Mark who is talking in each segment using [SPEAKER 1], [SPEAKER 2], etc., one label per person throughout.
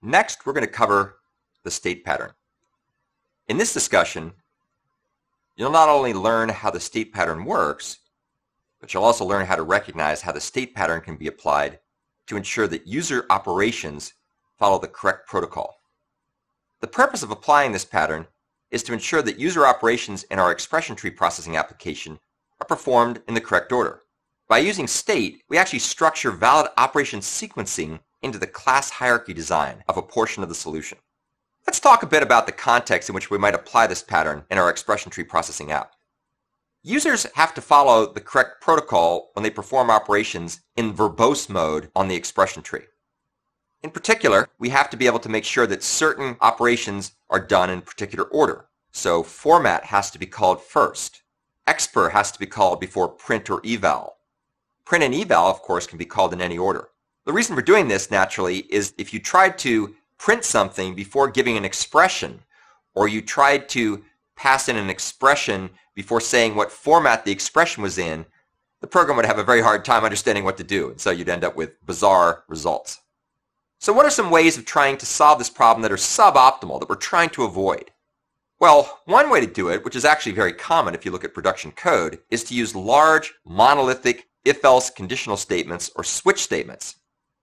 [SPEAKER 1] Next, we're going to cover the state pattern. In this discussion, you'll not only learn how the state pattern works, but you'll also learn how to recognize how the state pattern can be applied to ensure that user operations follow the correct protocol. The purpose of applying this pattern is to ensure that user operations in our expression tree processing application are performed in the correct order. By using state, we actually structure valid operation sequencing into the class hierarchy design of a portion of the solution. Let's talk a bit about the context in which we might apply this pattern in our expression tree processing app. Users have to follow the correct protocol when they perform operations in verbose mode on the expression tree. In particular, we have to be able to make sure that certain operations are done in particular order. So format has to be called first. Expr has to be called before print or eval. Print and eval, of course, can be called in any order. The reason for doing this, naturally, is if you tried to print something before giving an expression, or you tried to pass in an expression before saying what format the expression was in, the program would have a very hard time understanding what to do, and so you'd end up with bizarre results. So what are some ways of trying to solve this problem that are suboptimal, that we're trying to avoid? Well, one way to do it, which is actually very common if you look at production code, is to use large, monolithic, if-else conditional statements or switch statements,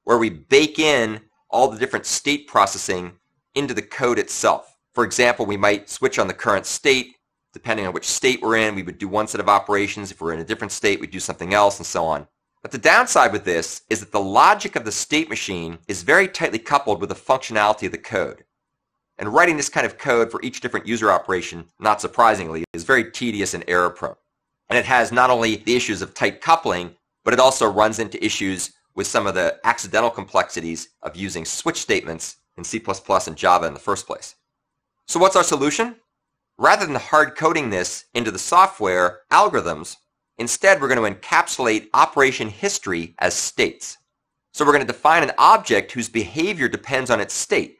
[SPEAKER 1] where we bake in all the different state processing into the code itself. For example, we might switch on the current state. Depending on which state we're in, we would do one set of operations. If we're in a different state, we'd do something else, and so on. But the downside with this is that the logic of the state machine is very tightly coupled with the functionality of the code. And writing this kind of code for each different user operation, not surprisingly, is very tedious and error-prone. And it has not only the issues of tight coupling, but it also runs into issues with some of the accidental complexities of using switch statements in C++ and Java in the first place. So what's our solution? Rather than hard coding this into the software algorithms, instead we're going to encapsulate operation history as states. So we're going to define an object whose behavior depends on its state.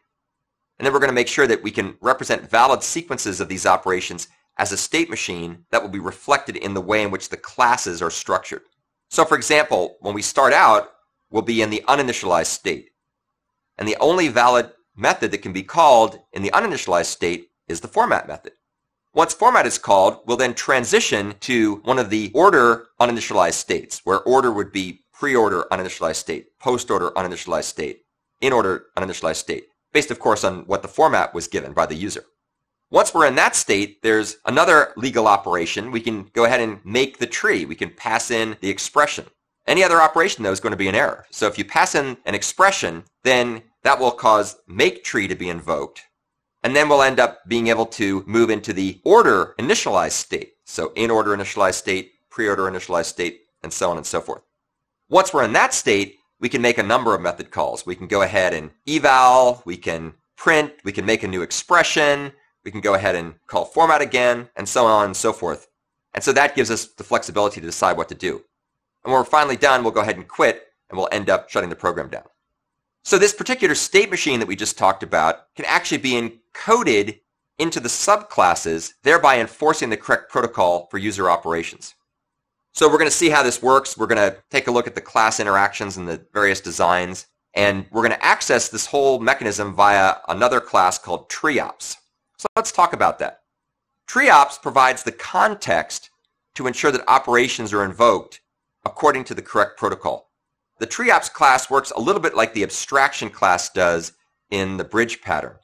[SPEAKER 1] And then we're going to make sure that we can represent valid sequences of these operations as a state machine that will be reflected in the way in which the classes are structured. So for example, when we start out, we'll be in the uninitialized state. And the only valid method that can be called in the uninitialized state is the format method. Once format is called, we'll then transition to one of the order uninitialized states, where order would be pre-order uninitialized state, post-order uninitialized state, in-order uninitialized state, based of course on what the format was given by the user. Once we're in that state, there's another legal operation. We can go ahead and make the tree. We can pass in the expression. Any other operation, though, is going to be an error. So if you pass in an expression, then that will cause MakeTree to be invoked. And then we'll end up being able to move into the order initialized state. So in-order initialized state, pre-order initialized state, and so on and so forth. Once we're in that state, we can make a number of method calls. We can go ahead and eval, we can print, we can make a new expression, we can go ahead and call format again, and so on and so forth. And so that gives us the flexibility to decide what to do. And when we're finally done, we'll go ahead and quit, and we'll end up shutting the program down. So this particular state machine that we just talked about can actually be encoded into the subclasses, thereby enforcing the correct protocol for user operations. So we're going to see how this works. We're going to take a look at the class interactions and the various designs, and we're going to access this whole mechanism via another class called TreeOps. So let's talk about that. TreeOps provides the context to ensure that operations are invoked according to the correct protocol. The TreeOps class works a little bit like the abstraction class does in the bridge pattern,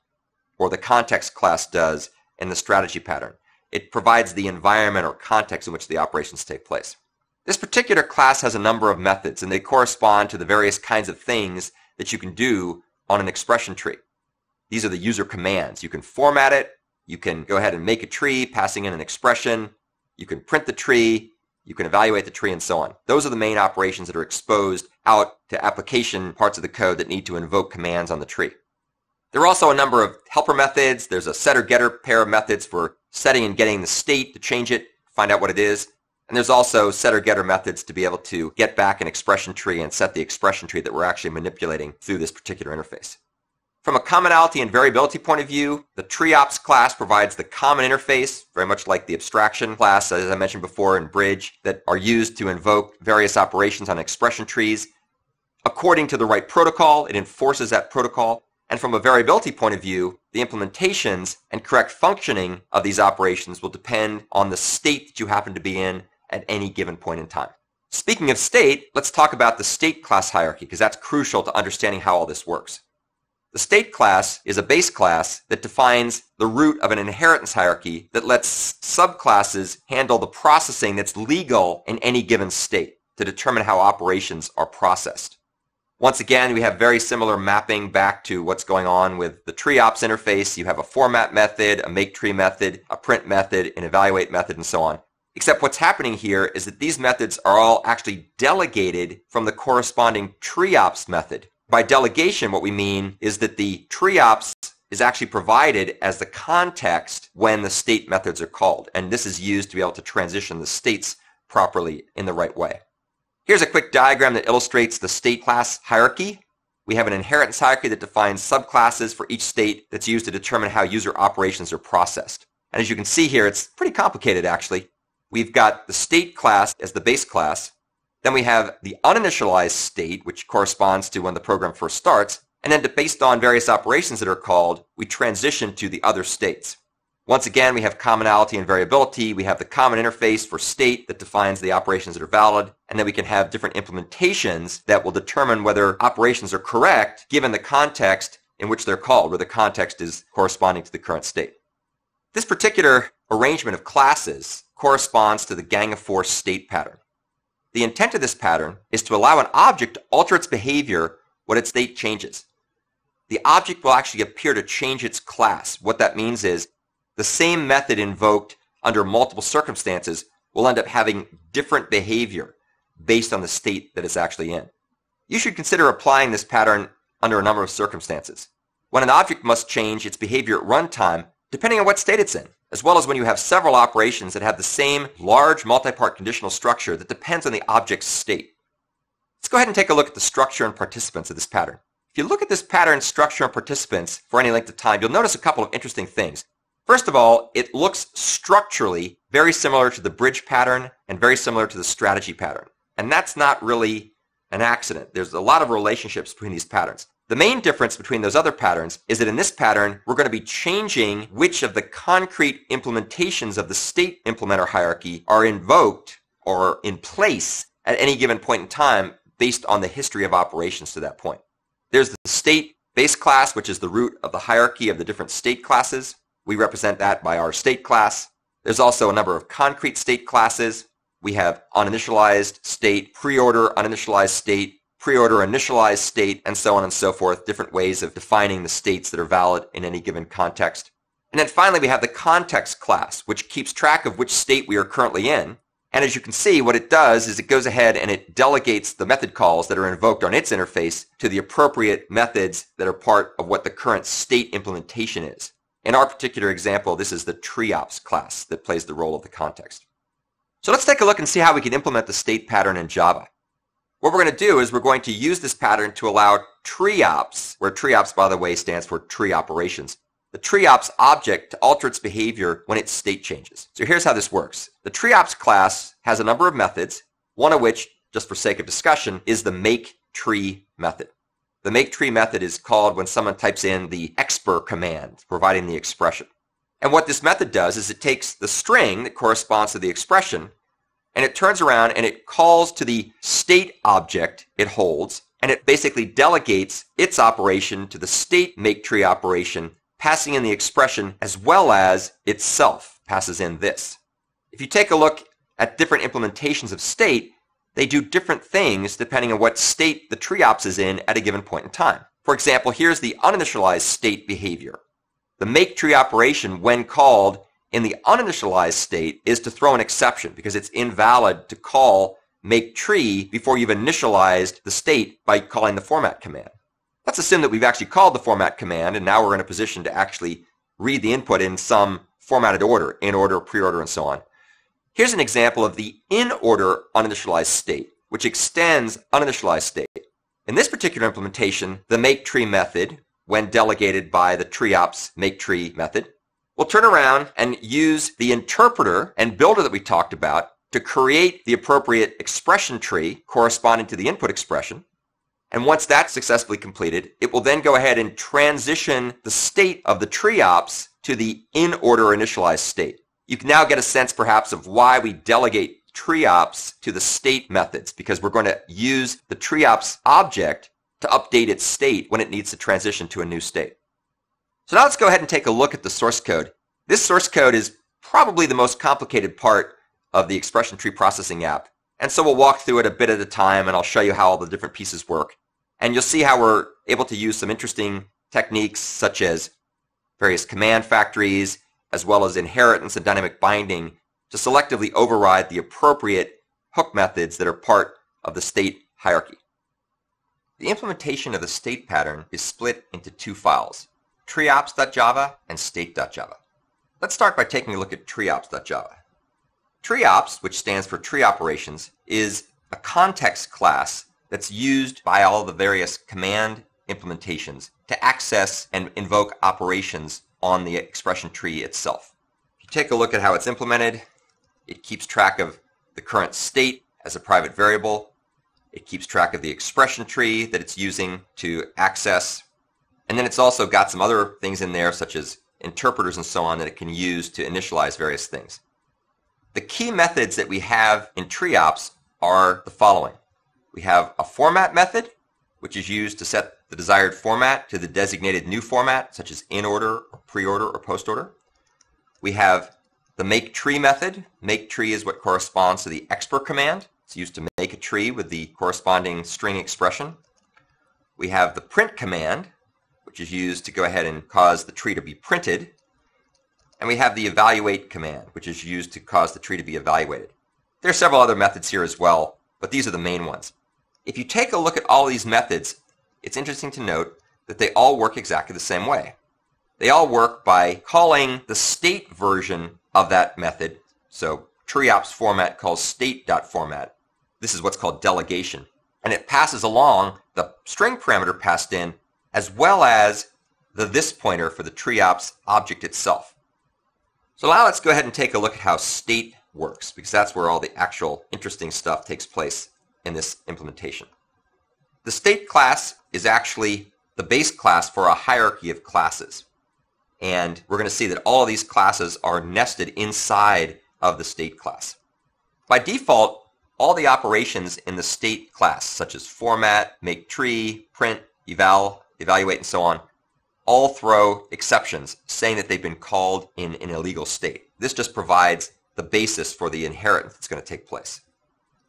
[SPEAKER 1] or the context class does in the strategy pattern. It provides the environment or context in which the operations take place. This particular class has a number of methods, and they correspond to the various kinds of things that you can do on an expression tree. These are the user commands. You can format it, you can go ahead and make a tree, passing in an expression, you can print the tree, you can evaluate the tree, and so on. Those are the main operations that are exposed out to application parts of the code that need to invoke commands on the tree. There are also a number of helper methods. There's a setter-getter pair of methods for setting and getting the state to change it, find out what it is. And there's also setter-getter methods to be able to get back an expression tree and set the expression tree that we're actually manipulating through this particular interface. From a commonality and variability point of view, the TreeOps class provides the common interface, very much like the abstraction class, as I mentioned before, in Bridge, that are used to invoke various operations on expression trees. According to the right protocol, it enforces that protocol. And from a variability point of view, the implementations and correct functioning of these operations will depend on the state that you happen to be in at any given point in time. Speaking of state, let's talk about the state class hierarchy, because that's crucial to understanding how all this works. The state class is a base class that defines the root of an inheritance hierarchy that lets subclasses handle the processing that's legal in any given state to determine how operations are processed. Once again, we have very similar mapping back to what's going on with the TreeOps interface. You have a format method, a MakeTree method, a print method, an evaluate method, and so on. Except what's happening here is that these methods are all actually delegated from the corresponding TreeOps method. By delegation, what we mean is that the TreeOps is actually provided as the context when the state methods are called, and this is used to be able to transition the states properly in the right way. Here's a quick diagram that illustrates the state class hierarchy. We have an inheritance hierarchy that defines subclasses for each state that's used to determine how user operations are processed. And as you can see here, it's pretty complicated actually. We've got the state class as the base class. Then we have the uninitialized state, which corresponds to when the program first starts. And then based on various operations that are called, we transition to the other states. Once again, we have commonality and variability. We have the common interface for state that defines the operations that are valid. And then we can have different implementations that will determine whether operations are correct given the context in which they're called, where the context is corresponding to the current state. This particular arrangement of classes corresponds to the gang of four state pattern. The intent of this pattern is to allow an object to alter its behavior when its state changes. The object will actually appear to change its class. What that means is the same method invoked under multiple circumstances will end up having different behavior based on the state that it's actually in. You should consider applying this pattern under a number of circumstances. When an object must change its behavior at runtime, depending on what state it's in, as well as when you have several operations that have the same large multi-part conditional structure that depends on the object's state. Let's go ahead and take a look at the structure and participants of this pattern. If you look at this pattern, structure, and participants for any length of time, you'll notice a couple of interesting things. First of all, it looks structurally very similar to the bridge pattern and very similar to the strategy pattern. And that's not really an accident. There's a lot of relationships between these patterns. The main difference between those other patterns is that in this pattern, we're going to be changing which of the concrete implementations of the state implementer hierarchy are invoked or in place at any given point in time based on the history of operations to that point. There's the state base class, which is the root of the hierarchy of the different state classes. We represent that by our state class. There's also a number of concrete state classes. We have uninitialized state, pre-order uninitialized state, pre-order initialized state, and so on and so forth, different ways of defining the states that are valid in any given context. And then finally, we have the context class, which keeps track of which state we are currently in. And as you can see, what it does is it goes ahead and it delegates the method calls that are invoked on its interface to the appropriate methods that are part of what the current state implementation is. In our particular example, this is the TreeOps class that plays the role of the context. So let's take a look and see how we can implement the state pattern in Java. What we're going to do is we're going to use this pattern to allow TreeOps, where TreeOps, by the way, stands for tree operations, the TreeOps object to alter its behavior when its state changes. So here's how this works. The TreeOps class has a number of methods, one of which, just for sake of discussion, is the MakeTree method. The MakeTree method is called when someone types in the expr command, providing the expression. And what this method does is it takes the string that corresponds to the expression and it turns around and it calls to the state object it holds, and it basically delegates its operation to the state MakeTree operation, passing in the expression as well as itself passes in this. If you take a look at different implementations of state, they do different things depending on what state the TreeOps is in at a given point in time. For example, here's the uninitialized state behavior. The MakeTree operation, when called in the uninitialized state, is to throw an exception because it's invalid to call MakeTree before you've initialized the state by calling the format command. Let's assume that we've actually called the format command and now we're in a position to actually read the input in some formatted order, in order, pre-order, and so on. Here's an example of the in-order uninitialized state, which extends uninitialized state. In this particular implementation, the MakeTree method, when delegated by the TreeOps MakeTree method, will turn around and use the interpreter and builder that we talked about to create the appropriate expression tree corresponding to the input expression. And once that's successfully completed, it will then go ahead and transition the state of the TreeOps to the in-order initialized state. You can now get a sense perhaps of why we delegate TreeOps to the state methods, because we're going to use the TreeOps object to update its state when it needs to transition to a new state. So now let's go ahead and take a look at the source code. This source code is probably the most complicated part of the expression tree processing app. And so we'll walk through it a bit at a time, and I'll show you how all the different pieces work. And you'll see how we're able to use some interesting techniques such as various command factories, as well as inheritance and dynamic binding to selectively override the appropriate hook methods that are part of the state hierarchy. The implementation of the state pattern is split into two files, treeops.java and state.java. Let's start by taking a look at treeops.java. TreeOps, which stands for tree operations, is a context class that's used by all the various command implementations to access and invoke operations on the expression tree itself. If you take a look at how it's implemented, it keeps track of the current state as a private variable. It keeps track of the expression tree that it's using to access. And then it's also got some other things in there, such as interpreters and so on, that it can use to initialize various things. The key methods that we have in TreeOps are the following. We have a format method, which is used to set the desired format to the designated new format, such as in order, or pre-order, or post-order. We have the MakeTree method. MakeTree is what corresponds to the expr command. It's used to make a tree with the corresponding string expression. We have the print command, which is used to go ahead and cause the tree to be printed. And we have the evaluate command, which is used to cause the tree to be evaluated. There are several other methods here as well, but these are the main ones. If you take a look at all these methods, it's interesting to note that they all work exactly the same way. They all work by calling the state version of that method. So TreeOps format calls state.format. This is what's called delegation. And it passes along the string parameter passed in, as well as the this pointer for the TreeOps object itself. So now let's go ahead and take a look at how state works, because that's where all the actual interesting stuff takes place in this implementation. The state class is actually the base class for a hierarchy of classes. And we're going to see that all of these classes are nested inside of the state class. By default, all the operations in the state class, such as format, MakeTree, print, evaluate, and so on, all throw exceptions saying that they've been called in an illegal state. This just provides the basis for the inheritance that's going to take place.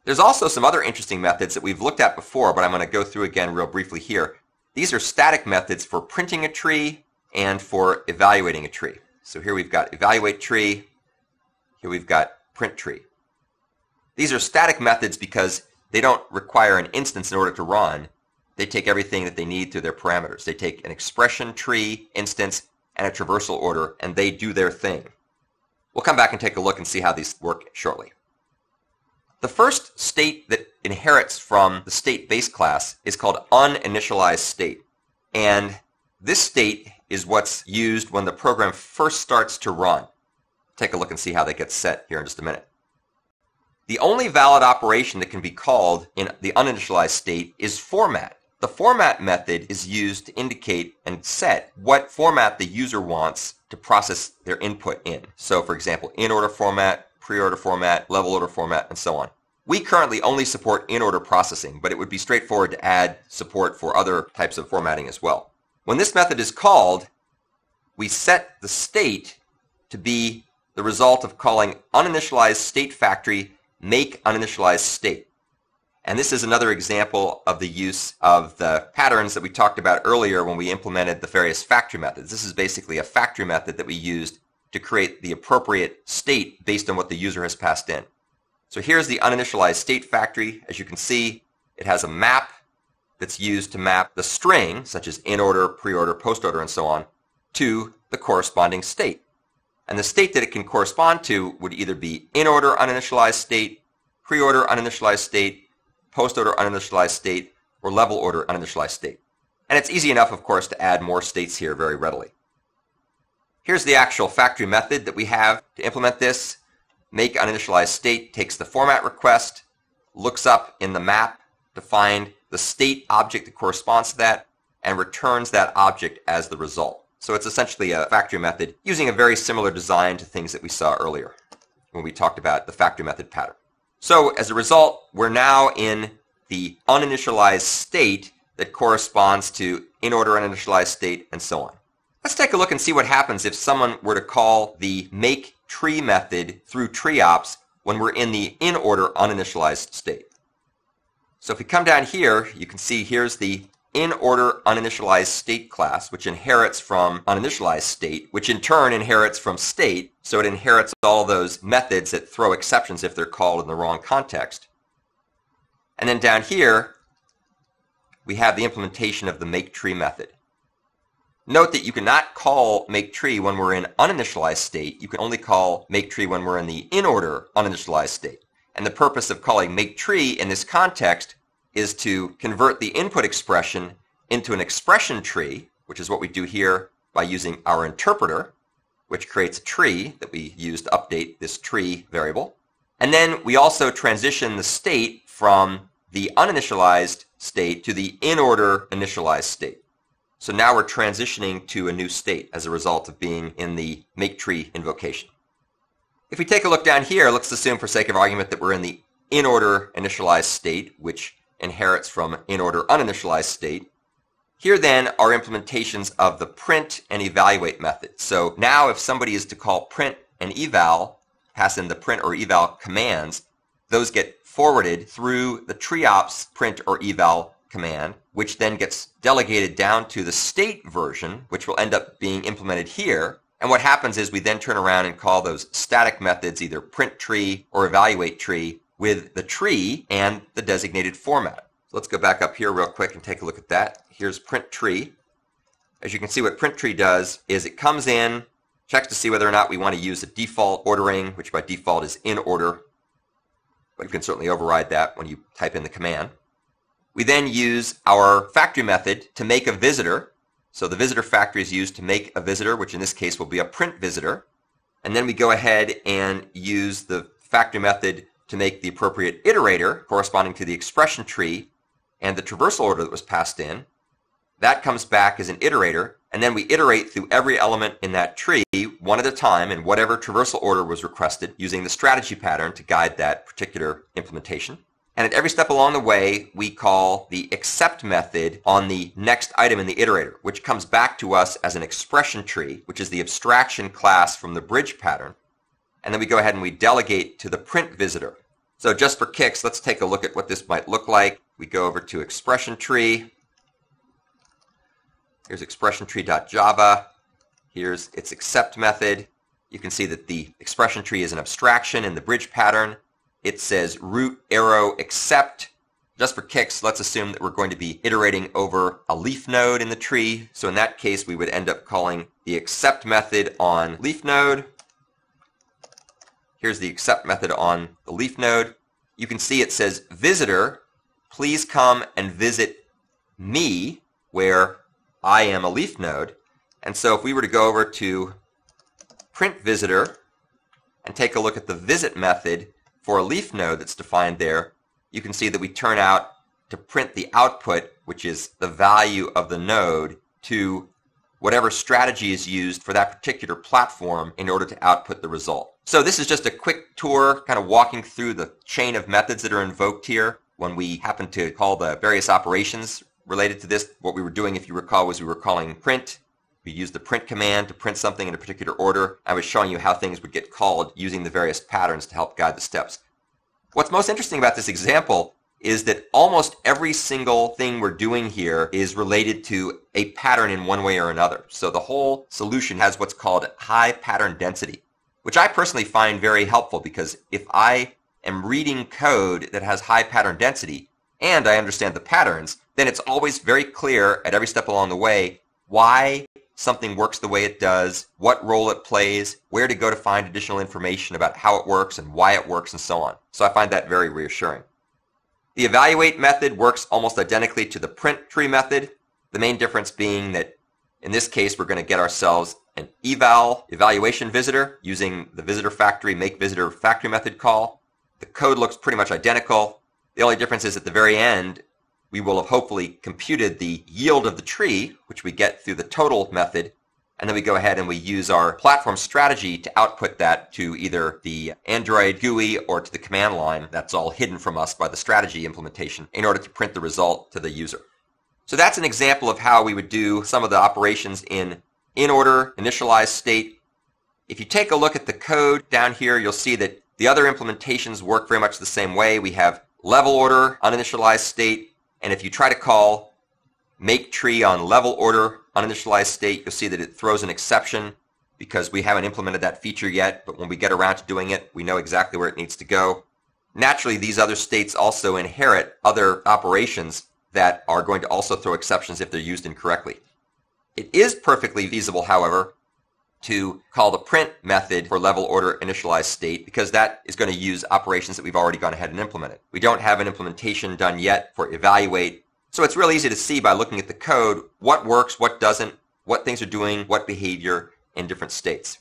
[SPEAKER 1] There's also some other interesting methods that we've looked at before, but I'm going to go through again real briefly here. These are static methods for printing a tree and for evaluating a tree. So here we've got evaluate tree, here we've got print tree. These are static methods because they don't require an instance in order to run. They take everything that they need through their parameters. They take an expression tree instance and a traversal order, and they do their thing. We'll come back and take a look and see how these work shortly. The first state that inherits from the state base class is called Uninitialized State. And this state is what's used when the program first starts to run. Take a look and see how that gets set here in just a minute. The only valid operation that can be called in the uninitialized state is format. The format method is used to indicate and set what format the user wants to process their input in. So for example, in-order format, pre-order format, level order format, and so on. We currently only support in-order processing, but it would be straightforward to add support for other types of formatting as well. When this method is called, we set the state to be the result of calling uninitialized state factory make uninitialized state. And this is another example of the use of the patterns that we talked about earlier when we implemented the various factory methods. This is basically a factory method that we used to create the appropriate state based on what the user has passed in. So here's the uninitialized state factory. As you can see, it has a map that's used to map the string, such as in order, pre-order, post-order, and so on, to the corresponding state. And the state that it can correspond to would either be in order uninitialized state, pre-order uninitialized state, post-order uninitialized state, or level order uninitialized state. And it's easy enough, of course, to add more states here very readily. Here's the actual factory method that we have to implement this. Make uninitialized state takes the format request, looks up in the map to find the state object that corresponds to that and returns that object as the result. So it's essentially a factory method using a very similar design to things that we saw earlier when we talked about the factory method pattern. So as a result, we're now in the uninitialized state that corresponds to in-order uninitialized state and so on. Let's take a look and see what happens if someone were to call the MakeTree method through TreeOps when we're in the in-order uninitialized state. So if we come down here, you can see here's the in-order uninitialized state class, which inherits from uninitialized state, which in turn inherits from state, so it inherits all those methods that throw exceptions if they're called in the wrong context. And then down here, we have the implementation of the MakeTree method. Note that you cannot call MakeTree when we're in uninitialized state. You can only call MakeTree when we're in the in-order uninitialized state. And the purpose of calling MakeTree in this context is to convert the input expression into an expression tree, which is what we do here by using our interpreter, which creates a tree that we use to update this tree variable. And then we also transition the state from the uninitialized state to the in-order initialized state. So now we're transitioning to a new state as a result of being in the MakeTree invocation. If we take a look down here, let's assume for sake of argument that we're in the in-order initialized state, which inherits from in-order uninitialized state. Here then are implementations of the print and evaluate methods. So now if somebody is to call print and eval, pass in the print or eval commands, those get forwarded through the TreeOps print or eval command, which then gets delegated down to the state version, which will end up being implemented here. And what happens is we then turn around and call those static methods either PrintTree or EvaluateTree with the tree and the designated format. So let's go back up here real quick and take a look at that. Here's PrintTree. As you can see, what PrintTree does is it comes in, checks to see whether or not we want to use the default ordering, which by default is in order, but you can certainly override that when you type in the command. We then use our factory method to make a visitor. So the visitor factory is used to make a visitor, which in this case will be a print visitor. And then we go ahead and use the factory method to make the appropriate iterator corresponding to the expression tree and the traversal order that was passed in. That comes back as an iterator, and then we iterate through every element in that tree one at a time in whatever traversal order was requested using the strategy pattern to guide that particular implementation. And at every step along the way, we call the accept method on the next item in the iterator, which comes back to us as an expression tree, which is the abstraction class from the bridge pattern. And then we go ahead and we delegate to the print visitor. So just for kicks, let's take a look at what this might look like. We go over to expression tree. Here's expressiontree.java. Here's its accept method. You can see that the expression tree is an abstraction in the bridge pattern. It says root arrow accept. Just for kicks, let's assume that we're going to be iterating over a leaf node in the tree. So in that case, we would end up calling the accept method on leaf node. Here's the accept method on the leaf node. You can see it says visitor, please come and visit me where I am a leaf node. And so if we were to go over to print visitor and take a look at the visit method for a leaf node that's defined there, you can see that we turn out to print the output, which is the value of the node, to whatever strategy is used for that particular platform in order to output the result. So this is just a quick tour, kind of walking through the chain of methods that are invoked here when we happen to call the various operations related to this. What we were doing, if you recall, was we were calling print. We used the print command to print something in a particular order. I was showing you how things would get called using the various patterns to help guide the steps. What's most interesting about this example is that almost every single thing we're doing here is related to a pattern in one way or another. So the whole solution has what's called high pattern density, which I personally find very helpful, because if I am reading code that has high pattern density and I understand the patterns, then it's always very clear at every step along the way why something works the way it does, what role it plays, where to go to find additional information about how it works and why it works, and so on. So I find that very reassuring. The evaluate method works almost identically to the PrintTree method, the main difference being that in this case we're going to get ourselves an evaluation visitor using the visitor factory make visitor factory method call. The code looks pretty much identical. The only difference is at the very end we will have hopefully computed the yield of the tree, which we get through the total method, and then we go ahead and we use our platform strategy to output that to either the Android GUI or to the command line. That's all hidden from us by the strategy implementation in order to print the result to the user. So that's an example of how we would do some of the operations in order, initialized state. If you take a look at the code down here, you'll see that the other implementations work very much the same way. We have level order, uninitialized state, and if you try to call MakeTree on level order, uninitialized state, you'll see that it throws an exception because we haven't implemented that feature yet, but when we get around to doing it, we know exactly where it needs to go. Naturally, these other states also inherit other operations that are going to also throw exceptions if they're used incorrectly. It is perfectly feasible, however, to call the print method for level order initialized state because that is going to use operations that we've already gone ahead and implemented. We don't have an implementation done yet for evaluate, so it's real easy to see by looking at the code what works, what doesn't, what things are doing, what behavior in different states.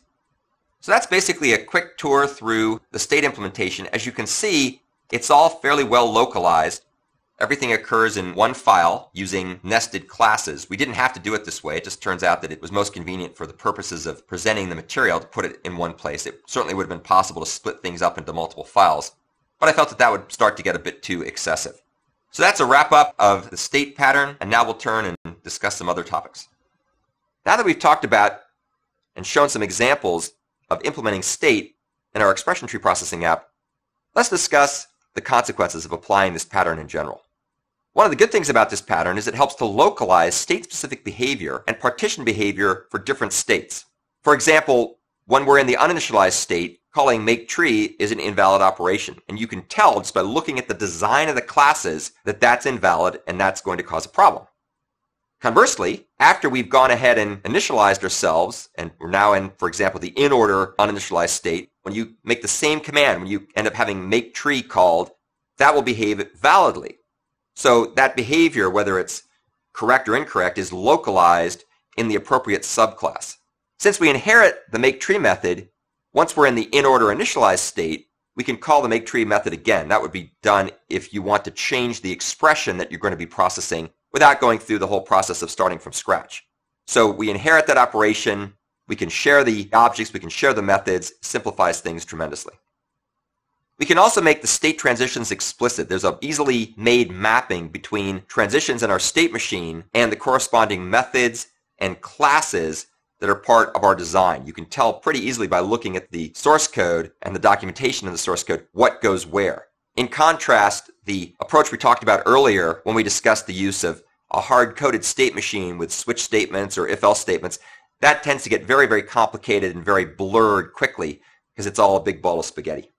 [SPEAKER 1] So that's basically a quick tour through the state implementation. As you can see, it's all fairly well localized. Everything occurs in one file using nested classes. We didn't have to do it this way. It just turns out that it was most convenient for the purposes of presenting the material to put it in one place. It certainly would have been possible to split things up into multiple files, but I felt that that would start to get a bit too excessive. So that's a wrap-up of the state pattern, and now we'll turn and discuss some other topics. Now that we've talked about and shown some examples of implementing state in our expression tree processing app, let's discuss the consequences of applying this pattern in general. One of the good things about this pattern is it helps to localize state-specific behavior and partition behavior for different states. For example, when we're in the uninitialized state, calling MakeTree is an invalid operation, and you can tell just by looking at the design of the classes that that's invalid and that's going to cause a problem. Conversely, after we've gone ahead and initialized ourselves, and we're now in, for example, the in-order uninitialized state, when you make the same command, when you end up having MakeTree called, that will behave validly. So that behavior, whether it's correct or incorrect, is localized in the appropriate subclass. Since we inherit the MakeTree method, once we're in the in-order initialized state, we can call the MakeTree method again. That would be done if you want to change the expression that you're going to be processing without going through the whole process of starting from scratch. So we inherit that operation, we can share the objects, we can share the methods, simplifies things tremendously. We can also make the state transitions explicit. There's an easily made mapping between transitions in our state machine and the corresponding methods and classes that are part of our design. You can tell pretty easily by looking at the source code and the documentation in the source code what goes where. In contrast, the approach we talked about earlier when we discussed the use of a hard-coded state machine with switch statements or if-else statements, that tends to get very, very complicated and very blurred quickly because it's all a big ball of spaghetti.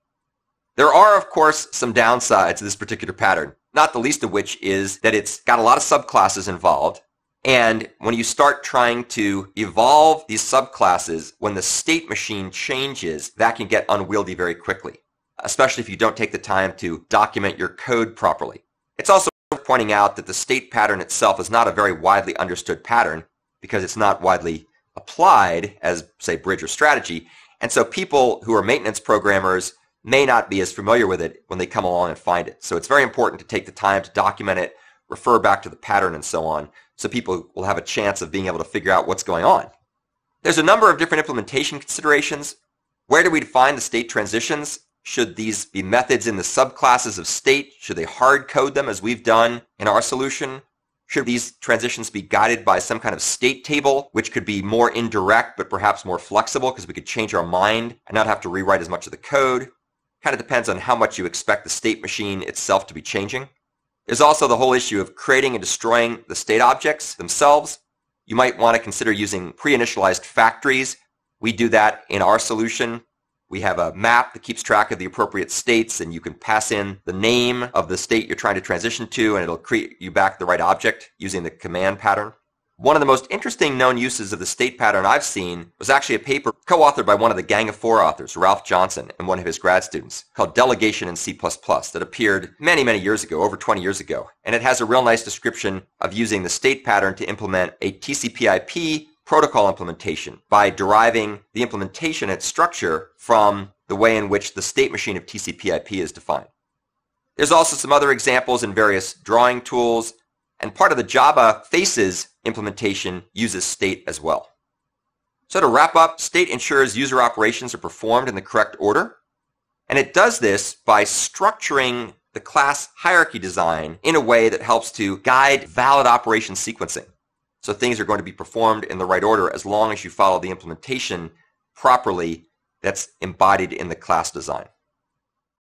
[SPEAKER 1] There are, of course, some downsides to this particular pattern, not the least of which is that it's got a lot of subclasses involved, and when you start trying to evolve these subclasses, when the state machine changes, that can get unwieldy very quickly, especially if you don't take the time to document your code properly. It's also worth pointing out that the state pattern itself is not a very widely understood pattern because it's not widely applied as, say, bridge or strategy, and so people who are maintenance programmers may not be as familiar with it when they come along and find it. So it's very important to take the time to document it, refer back to the pattern and so on, so people will have a chance of being able to figure out what's going on. There's a number of different implementation considerations. Where do we define the state transitions? Should these be methods in the subclasses of state? Should they hard code them as we've done in our solution? Should these transitions be guided by some kind of state table, which could be more indirect but perhaps more flexible because we could change our mind and not have to rewrite as much of the code? Kind of depends on how much you expect the state machine itself to be changing. There's also the whole issue of creating and destroying the state objects themselves. You might want to consider using pre-initialized factories. We do that in our solution. We have a map that keeps track of the appropriate states, and you can pass in the name of the state you're trying to transition to, and it'll create you back the right object using the command pattern. One of the most interesting known uses of the state pattern I've seen was actually a paper co-authored by one of the Gang of Four authors, Ralph Johnson, and one of his grad students, called Delegation in C++ that appeared many, many years ago, over 20 years ago. And it has a real nice description of using the state pattern to implement a TCP/IP protocol implementation by deriving the implementation and structure from the way in which the state machine of TCP/IP is defined. There's also some other examples in various drawing tools, and part of the Java Faces implementation uses state as well. So to wrap up, state ensures user operations are performed in the correct order, and it does this by structuring the class hierarchy design in a way that helps to guide valid operation sequencing. So things are going to be performed in the right order as long as you follow the implementation properly that's embodied in the class design.